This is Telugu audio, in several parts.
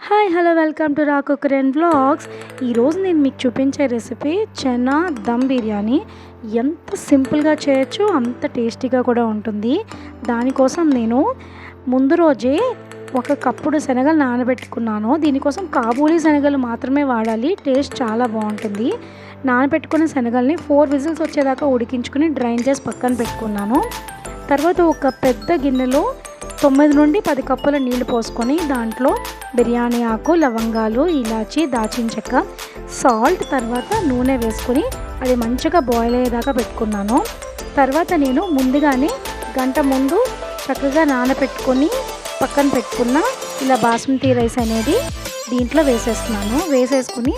హాయ్ హలో వెల్కమ్ టు రా కుక్కర్ అండ్ వ్లాగ్స్. ఈరోజు నేను మీకు చూపించే రెసిపీ చెనా దమ్ బిర్యానీ. ఎంత సింపుల్గా చేయొచ్చు, అంత టేస్టీగా కూడా ఉంటుంది. దానికోసం నేను ముందు రోజే ఒక కప్పుడు శనగలు నానబెట్టుకున్నాను. దీనికోసం కాబూలీ శనగలు మాత్రమే వాడాలి, టేస్ట్ చాలా బాగుంటుంది. నానబెట్టుకున్న శనగల్ని 4 విజిల్స్ వచ్చేదాకా ఉడికించుకుని డ్రైన్ చేసి పక్కన పెట్టుకున్నాను. తర్వాత ఒక పెద్ద గిన్నెలో 9 నుండి 10 కప్పుల నీళ్లు పోసుకొని దాంట్లో బిర్యానీ ఆకు, లవంగాలు, ఇలాచి, దాచిన చెక్క, సాల్ట్, తర్వాత నూనె వేసుకొని అది మంచిగా బాయిల్ అయ్యేదాకా పెట్టుకున్నాను. తర్వాత నేను ముందుగానే గంట ముందు చక్కగా నానబెట్టుకొని పక్కన పెట్టుకున్న ఇలా బాస్మతి రైస్ అనేది దీంట్లో వేసేసుకుని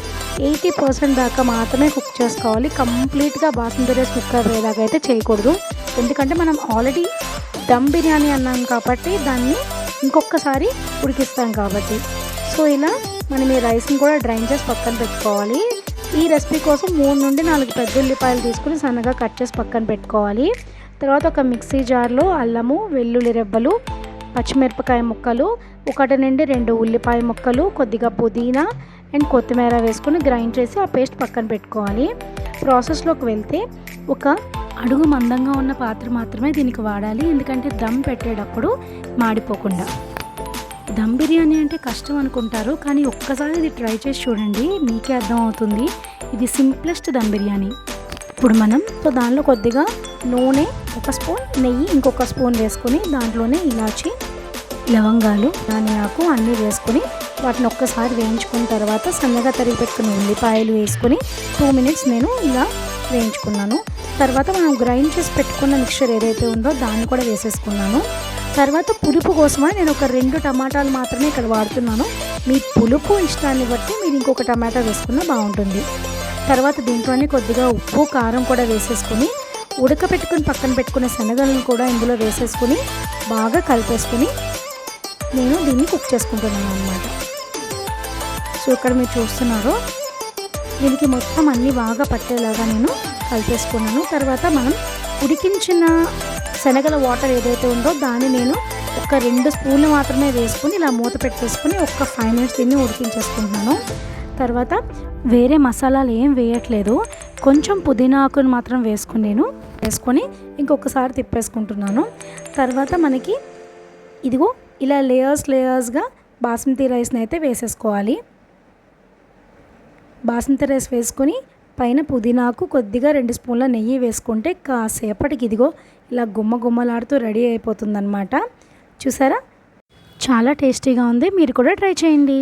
80% దాకా మాత్రమే కుక్ చేసుకోవాలి. కంప్లీట్గా బాస్మతి రైస్ కుక్ అయ్యేదాకా అయితే చేయకూడదు, ఎందుకంటే మనం ఆల్రెడీ దమ్ బిర్యానీ అన్నాం కాబట్టి దాన్ని ఇంకొకసారి ఉడికిస్తాం కాబట్టి. సో ఇలా మనం ఈ రైస్ని కూడా డ్రైన్ చేసి పక్కన పెట్టుకోవాలి. ఈ రెసిపీ కోసం 3 నుండి 4 పెద్ద ఉల్లిపాయలు తీసుకుని సన్నగా కట్ చేసి పక్కన పెట్టుకోవాలి. తర్వాత ఒక మిక్సీ జార్లో అల్లము, వెల్లుల్లి రెబ్బలు, పచ్చిమిరపకాయ ముక్కలు, 1 నుండి 2 ఉల్లిపాయ ముక్కలు, కొద్దిగా పుదీనా అండ్ కొత్తిమీర వేసుకుని గ్రైండ్ చేసి ఆ పేస్ట్ పక్కన పెట్టుకోవాలి. ప్రాసెస్లోకి వెళ్తే ఒక అడుగు మందంగా ఉన్న పాత్ర మాత్రమే దీనికి వాడాలి, ఎందుకంటే దమ్ పెట్టేటప్పుడు మాడిపోకుండా. దమ్ బిర్యానీ అంటే కష్టం అనుకుంటారు, కానీ ఒక్కసారి ఇది ట్రై చేసి చూడండి, మీకే అర్థం అవుతుంది. ఇది సింప్లెస్ట్ దమ్ బిర్యానీ. ఇప్పుడు మనం దానిలో కొద్దిగా నూనె, 1 స్పూన్ నెయ్యి, ఇంకొక స్పూన్ వేసుకొని దాంట్లోనే ఇలాచి, లవంగాలు, ధనియాకు అన్నీ వేసుకొని వాటిని ఒక్కసారి వేయించుకున్న తర్వాత సన్నగా తరిగి పెట్టుకున్న ఉల్లిపాయలు వేసుకొని 2 మినిట్స్ నేను ఇలా వేయించుకున్నాను. తర్వాత మనం గ్రైండ్ చేసి పెట్టుకున్న మిక్చర్ ఏదైతే ఉందో దాన్ని కూడా వేసేసుకున్నాను. తర్వాత పులుపు కోసమని నేను ఒక 2 టమాటాలు మాత్రమే ఇక్కడ వాడుతున్నాను. మీ పులుపు ఇష్టాన్ని బట్టి మీరు ఇంకొక టమాటా వేసుకున్నా బాగుంటుంది. తర్వాత దీంట్లోనే కొద్దిగా ఉప్పు, కారం కూడా వేసేసుకుని ఉడకపెట్టుకుని పక్కన పెట్టుకున్న శనగలను కూడా ఇందులో వేసేసుకుని బాగా కలిపేసుకుని నేను దీన్ని కుక్ చేసుకుంటున్నాను అన్నమాట. సో ఇక్కడ మీరు చూస్తున్నారో దీనికి మొత్తం అన్నీ బాగా పట్టేలాగా నేను కలిపేసుకున్నాను. తర్వాత మనం ఉడికించిన శనగల వాటర్ ఏదైతే ఉందో దాన్ని నేను ఒక 2 స్పూన్లు మాత్రమే వేసుకుని ఇలా మూత పెట్టేసుకుని ఒక 5 మినిట్స్ దీన్ని ఉడికించేసుకుంటున్నాను. తర్వాత వేరే మసాలాలు ఏం వేయట్లేదు, కొంచెం పుదీనా ఆకుని మాత్రం వేసుకొని ఇంకొకసారి తిప్పేసుకుంటున్నాను. తర్వాత మనకి ఇదిగో ఇలా లేయర్స్గా బాస్మతి రైస్ని అయితే వేసేసుకోవాలి. బాస్మతి రైస్ వేసుకొని పైన పుదీనాకు కొద్దిగా 2 స్పూన్ల నెయ్యి వేసుకుంటే కాసేపటికి ఇదిగో ఇలా గుమ్మలాడుతూ రెడీ అయిపోతుందన్నమాట. చూసారా, చాలా టేస్టీగా ఉంది, మీరు కూడా ట్రై చేయండి.